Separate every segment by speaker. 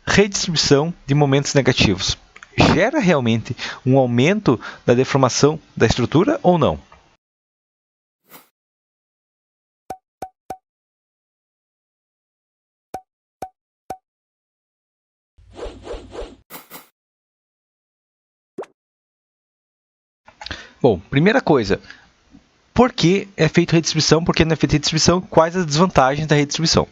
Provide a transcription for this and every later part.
Speaker 1: redistribuição de momentos negativos gera realmente um aumento da deformação da estrutura ou não? Bom, primeira coisa, por que é feito redistribuição? Por que não é feita redistribuição? Quais as desvantagens da redistribuição?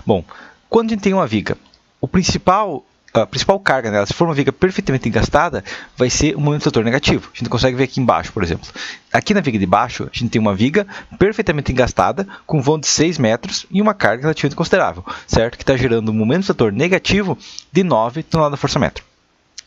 Speaker 1: Bom, quando a gente tem uma viga, a principal carga nela, se for uma viga perfeitamente engastada, vai ser um momento fator negativo. A gente consegue ver aqui embaixo, por exemplo. Aqui na viga de baixo, a gente tem uma viga perfeitamente engastada, com vão de 6 metros e uma carga relativamente considerável, certo? Que está gerando um momento fator negativo de 9 toneladas-força-metro.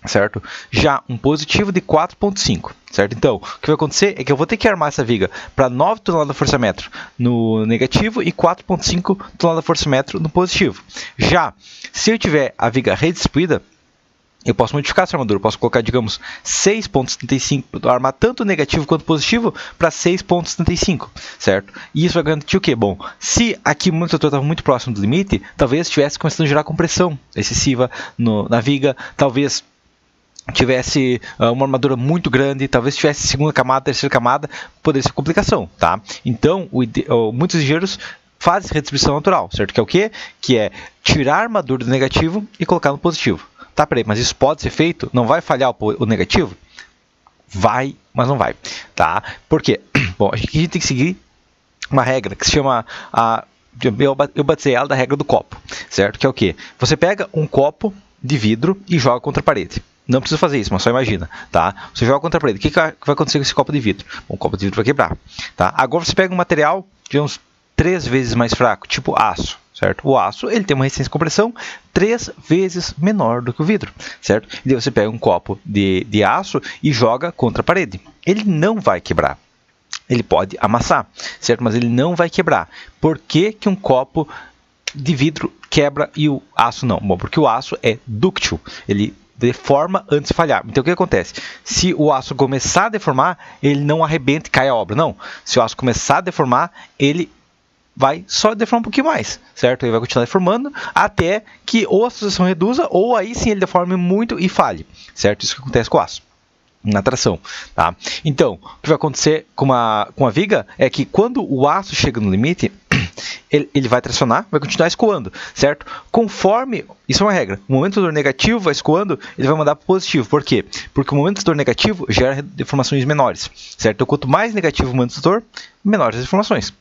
Speaker 1: Certo? Já um positivo de 4,5, certo? Então, o que vai acontecer é que eu vou ter que armar essa viga para 9 toneladas-força-metro no negativo e 4,5 toneladas-força-metro no positivo. Já, se eu tiver a viga redistribuída, eu posso modificar essa armadura, eu posso colocar, digamos, 6,75, armar tanto negativo quanto positivo para 6,75, certo? E isso vai garantir o quê? Bom, se aqui o momento fator estava muito próximo do limite, talvez estivesse começando a gerar compressão excessiva na viga, talvez tivesse uma armadura muito grande, talvez tivesse segunda camada, terceira camada, poderia ser complicação, tá? Então, muitos engenheiros fazem redistribuição natural, certo? Que é o quê? Que é tirar a armadura do negativo e colocar no positivo. Tá, peraí, mas isso pode ser feito? Não vai falhar o negativo? Vai, mas não vai, tá? Por quê? Bom, a gente tem que seguir uma regra que se chama eu batizei ela da regra do copo, certo? Que é o quê? Você pega um copo de vidro e joga contra a parede. Não precisa fazer isso, mas só imagina, tá? Você joga contra a parede. O que vai acontecer com esse copo de vidro? Bom, o copo de vidro vai quebrar, tá? Agora você pega um material, digamos, 3 vezes mais fraco, tipo aço, certo? O aço, ele tem uma resistência de compressão 3 vezes menor do que o vidro, certo? E daí você pega um copo de aço e joga contra a parede. Ele não vai quebrar. Ele pode amassar, certo? Mas ele não vai quebrar. Por que que um copo de vidro quebra e o aço não? Bom, porque o aço é dúctil. Ele deforma antes de falhar. Então o que acontece? Se o aço começar a deformar, ele não arrebenta e cai a obra. Não. Se o aço começar a deformar, ele vai só deformar um pouquinho mais, certo? Ele vai continuar deformando até que ou a sucessão reduza ou aí sim ele deforme muito e falhe, certo? Isso que acontece com o aço na tração, tá? Então, o que vai acontecer com a viga é que quando o aço chega no limite, ele vai tracionar, vai continuar escoando, certo? Conforme, isso é uma regra, o momento fator negativo vai escoando, ele vai mandar para o positivo. Por quê? Porque o momento fator negativo gera deformações menores, certo? Então, quanto mais negativo o momento fator, menores as deformações.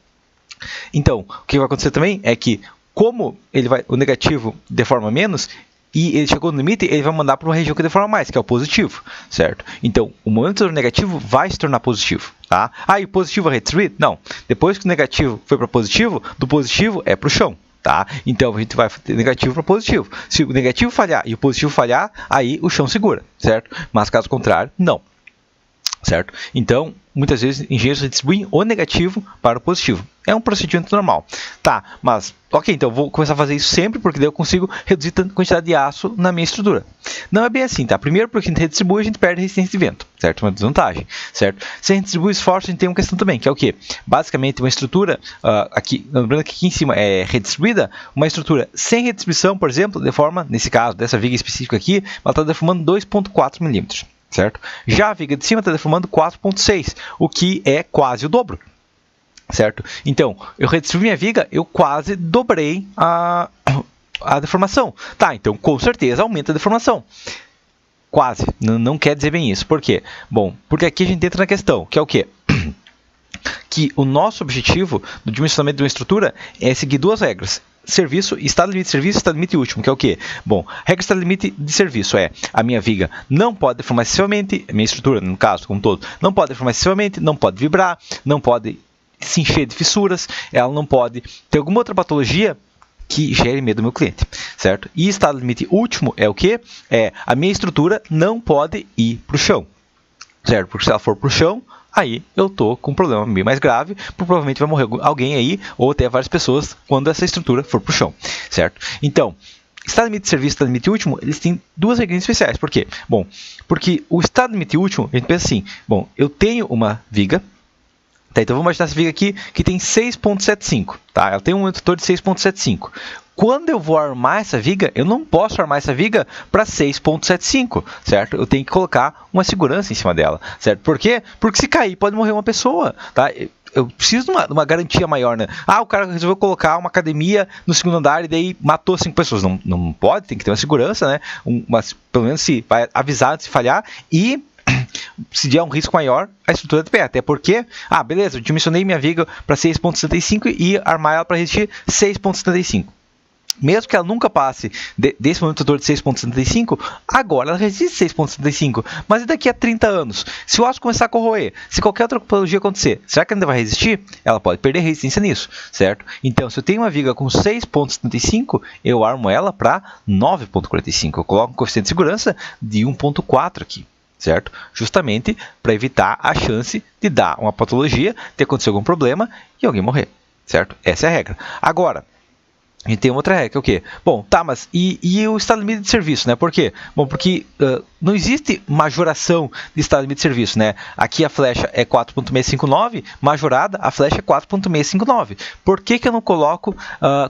Speaker 1: Então, o que vai acontecer também é que, como o negativo deforma menos, e ele chegou no limite, ele vai mandar para uma região que deforma mais, que é o positivo, certo? Então, o momento negativo vai se tornar positivo, tá? Ah, e o positivo vai redistribuir? Não. Depois que o negativo foi para positivo, do positivo é para o chão, tá? Então, a gente vai ter negativo para positivo. Se o negativo falhar e o positivo falhar, aí o chão segura, certo? Mas, caso contrário, não. Certo? Então, muitas vezes, engenheiros redistribuem o negativo para o positivo. É um procedimento normal. Tá, mas, ok, então eu vou começar a fazer isso sempre, porque daí eu consigo reduzir a quantidade de aço na minha estrutura. Não é bem assim, tá? Primeiro, porque a gente redistribui, a gente perde resistência de vento, certo? Uma desvantagem, certo? Se a gente distribui esforço, a gente tem uma questão também, que é o quê? Basicamente, uma estrutura, lembrando que aqui em cima é redistribuída, uma estrutura sem redistribuição, por exemplo, deforma, nesse caso, dessa viga específica aqui, ela está deformando 2,4 milímetros. Certo? Já a viga de cima está deformando 4,6, o que é quase o dobro, certo? Então, eu redistribuí minha viga, eu quase dobrei a deformação. Tá, então com certeza aumenta a deformação. Quase, não quer dizer bem isso. Por quê? Bom, porque aqui a gente entra na questão, que é o quê? Que o nosso objetivo do dimensionamento de uma estrutura é seguir duas regras. Serviço, estado limite de serviço e estado limite último, que é o quê? Bom, regra estado limite de serviço é a minha viga não pode deformar excessivamente, a minha estrutura, no caso, como um todo, não pode deformar excessivamente, não pode vibrar, não pode se encher de fissuras, ela não pode ter alguma outra patologia que gere medo do meu cliente, certo? E estado limite último é o quê? É a minha estrutura não pode ir para o chão, certo? Porque se ela for para o chão, aí eu estou com um problema bem mais grave, provavelmente vai morrer alguém aí, ou até várias pessoas, quando essa estrutura for para o chão, certo? Então, estado limite de serviço e estado limite último, eles têm duas regras especiais. Por quê? Bom, porque o estado limite último, a gente pensa assim, bom, eu tenho uma viga, Tá, então vamos imaginar essa viga aqui que tem 6.75, tá? Ela tem um momento fator de 6.75. Quando eu vou armar essa viga, eu não posso armar essa viga para 6.75, certo? Eu tenho que colocar uma segurança em cima dela, certo? Por quê? Porque se cair pode morrer uma pessoa, tá? Eu preciso de uma garantia maior, né? Ah, o cara resolveu colocar uma academia no segundo andar e daí matou 5 pessoas. Não pode, tem que ter uma segurança, né? Pelo menos se vai avisar de se falhar e se der um risco maior, a estrutura é de pé. Até porque, beleza, eu dimensionei minha viga para 6.75 e armar ela para resistir 6.75. Mesmo que ela nunca passe desse momento fator de 6.75, agora ela resiste 6.75. Mas e daqui a 30 anos? Se o aço começar a corroer, se qualquer outra patologia acontecer, será que ela ainda vai resistir? Ela pode perder resistência nisso, certo? Então, se eu tenho uma viga com 6.75, eu armo ela para 9.45. Eu coloco um coeficiente de segurança de 1.4 aqui, certo? Justamente para evitar a chance de dar uma patologia, de acontecer algum problema e alguém morrer, certo? Essa é a regra. Agora, a gente tem outra regra, que é o quê? Bom, tá, mas e o estado limite de serviço, né? Por quê? Bom, porque não existe majoração de estado limite de serviço, né? Aqui a flecha é 4.659, majorada, a flecha é 4.659. Por que eu não coloco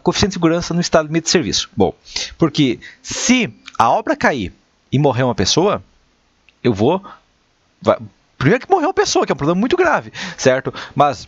Speaker 1: coeficiente de segurança no estado limite de serviço? Bom, porque se a obra cair e morrer uma pessoa, eu vou... Primeiro que morreu uma pessoa, que é um problema muito grave, certo? Mas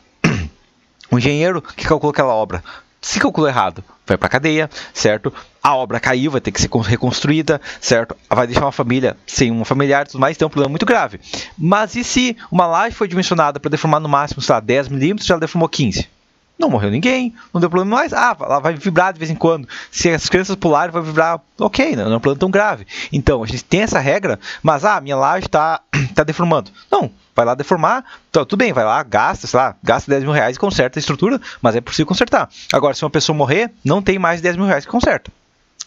Speaker 1: o engenheiro que calculou aquela obra, se calculou errado, vai para a cadeia, certo? A obra caiu, vai ter que ser reconstruída, certo? Vai deixar uma família sem um familiar e tudo mais, então é um problema muito grave. Mas e se uma laje foi dimensionada para deformar no máximo, sei lá, 10 milímetros, já deformou 15? Não morreu ninguém, não deu problema mais. Ela vai vibrar de vez em quando. Se as crianças pularem, vai vibrar, ok, não é um problema tão grave. Então, a gente tem essa regra, mas minha laje está deformando. Não, vai lá deformar, então, tudo bem, vai lá, gasta, sei lá, gasta 10 mil reais e conserta a estrutura, mas é possível consertar. Agora, se uma pessoa morrer, não tem mais 10 mil reais que conserta.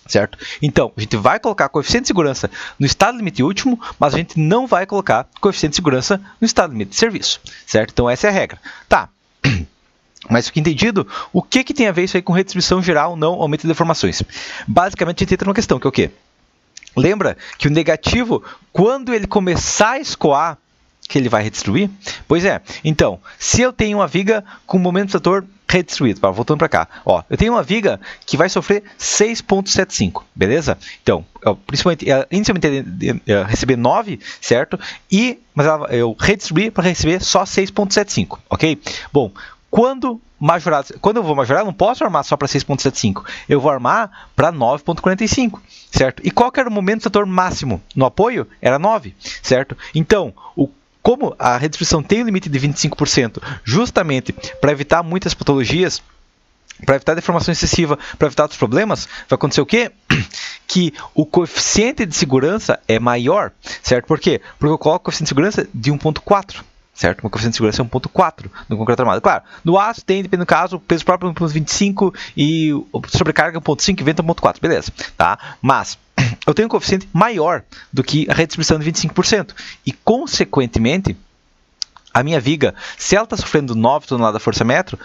Speaker 1: Certo? Então, a gente vai colocar coeficiente de segurança no estado limite último, mas a gente não vai colocar coeficiente de segurança no estado limite de serviço. Certo? Então, essa é a regra. Tá. Mas fica entendido o que tem a ver isso aí com redistribuição geral, não aumento de deformações. Basicamente, a gente entra numa questão, que é o quê? Lembra que o negativo, quando ele começar a escoar, que ele vai redistribuir? Pois é. Então, se eu tenho uma viga com momento fator redistribuído, voltando para cá, eu tenho uma viga que vai sofrer 6.75, beleza? Então, principalmente, inicialmente receber 9, certo? Mas eu redistribuí para receber só 6.75, ok? Bom, quando eu vou majorar, eu não posso armar só para 6.75. Eu vou armar para 9.45, certo? E qual que era o momento fator máximo no apoio? Era 9, certo? Então, como a redistribuição tem um limite de 25%, justamente para evitar muitas patologias, para evitar deformação excessiva, para evitar outros problemas, vai acontecer o quê? Que o coeficiente de segurança é maior, certo? Por quê? Porque eu coloco o coeficiente de segurança de 1.4. Certo? O coeficiente de segurança é 1.4 no concreto armado. Claro, no aço tem, dependendo do caso, o peso próprio é 1.25 e a sobrecarga é 1.5 e vento é 1.4, beleza. Tá? Mas eu tenho um coeficiente maior do que a redistribuição de 25%. E, consequentemente, a minha viga, se ela está sofrendo 9 toneladas força-metro,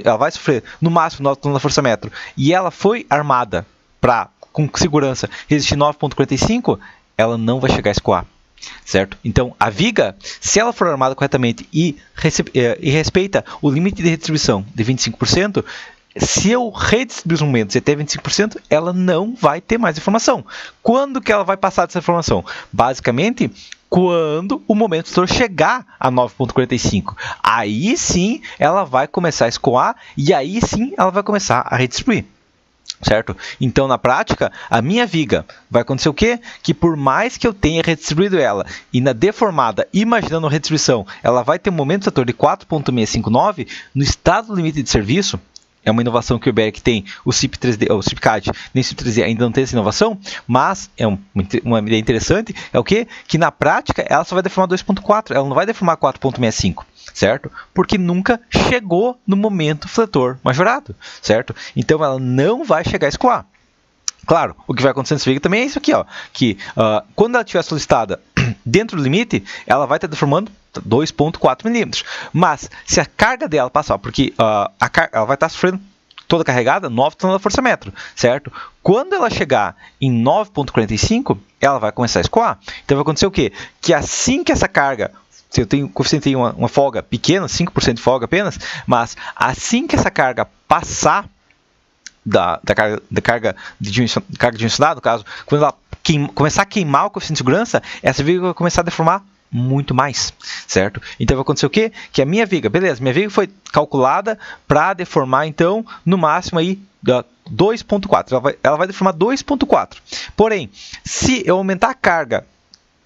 Speaker 1: ela vai sofrer no máximo 9 toneladas força-metro, e ela foi armada para, com segurança, resistir 9.45, ela não vai chegar a escoar. Certo? Então, a viga, se ela for armada corretamente e respeita o limite de redistribuição de 25%, se eu redistribuir os momentos até 25%, ela não vai ter mais informação. Quando que ela vai passar dessa informação? Basicamente, quando o momento fator chegar a 9.45. Aí sim, ela vai começar a escoar e aí sim, ela vai começar a redistribuir. Certo? Então, na prática, a minha viga vai acontecer o quê? Que por mais que eu tenha redistribuído ela e na deformada, imaginando a redistribuição, ela vai ter um momento fator de 4.659, no estado limite de serviço, é uma inovação que o IBERIC tem, o CIP3D, o CIP-CAD, nem o CIP3D ainda não tem essa inovação, mas é uma ideia interessante, é o quê? Que na prática ela só vai deformar 2.4, ela não vai deformar 4.65. Certo? Porque nunca chegou no momento fletor majorado, certo? Então ela não vai chegar a escoar. Claro, o que vai acontecer nessa viga também é isso aqui, que quando ela estiver solicitada dentro do limite, ela vai estar deformando 2.4 milímetros. Mas se a carga dela passar, porque ela vai estar sofrendo toda carregada, 9 toneladas força-metro, certo? Quando ela chegar em 9.45, ela vai começar a escoar. Então vai acontecer o quê? Que assim que essa carga se eu tenho coeficiente tem uma folga pequena, 5% de folga apenas, mas assim que essa carga passar da carga dimensionada, no caso, quando ela começar a queimar o coeficiente de segurança, essa viga vai começar a deformar muito mais, certo? Então vai acontecer o quê? Que a minha viga, beleza, minha viga foi calculada para deformar, então, no máximo aí 2.4, ela vai deformar 2.4. Porém, se eu aumentar a carga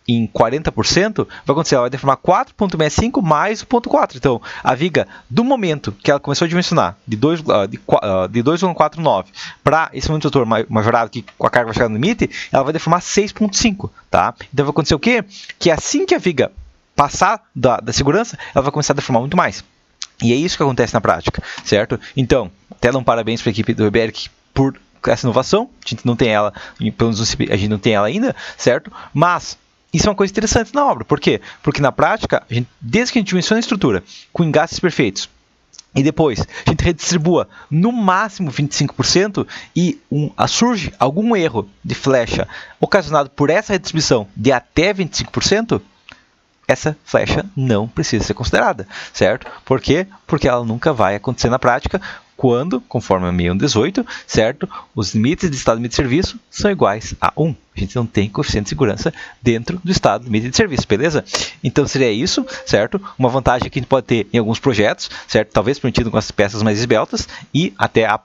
Speaker 1: em 40%, vai acontecer, ela vai deformar 4.65 mais o 0.4. Então, a viga, do momento que ela começou a dimensionar de 2,49 para esse momento do motor majorado, que a carga vai chegar no limite, ela vai deformar 6.5. Tá? Então, vai acontecer o quê? Que assim que a viga passar da segurança, ela vai começar a deformar muito mais. E é isso que acontece na prática, certo? Então, até dar um parabéns para a equipe do Weber por essa inovação. A gente não tem ela, pelo menos a gente não tem ela ainda, certo? Mas isso é uma coisa interessante na obra. Por quê? Porque na prática, desde que a gente dimensiona a estrutura com engastes perfeitos e depois a gente redistribua no máximo 25% e surge algum erro de flecha ocasionado por essa redistribuição de até 25%, essa flecha não precisa ser considerada, certo? Por quê? Porque ela nunca vai acontecer na prática quando, conforme a 6118, certo? Os limites de estado limite de serviço são iguais a 1. A gente não tem coeficiente de segurança dentro do estado limite de serviço, beleza? Então seria isso, certo? Uma vantagem que a gente pode ter em alguns projetos, certo? Talvez permitido com as peças mais esbeltas e até a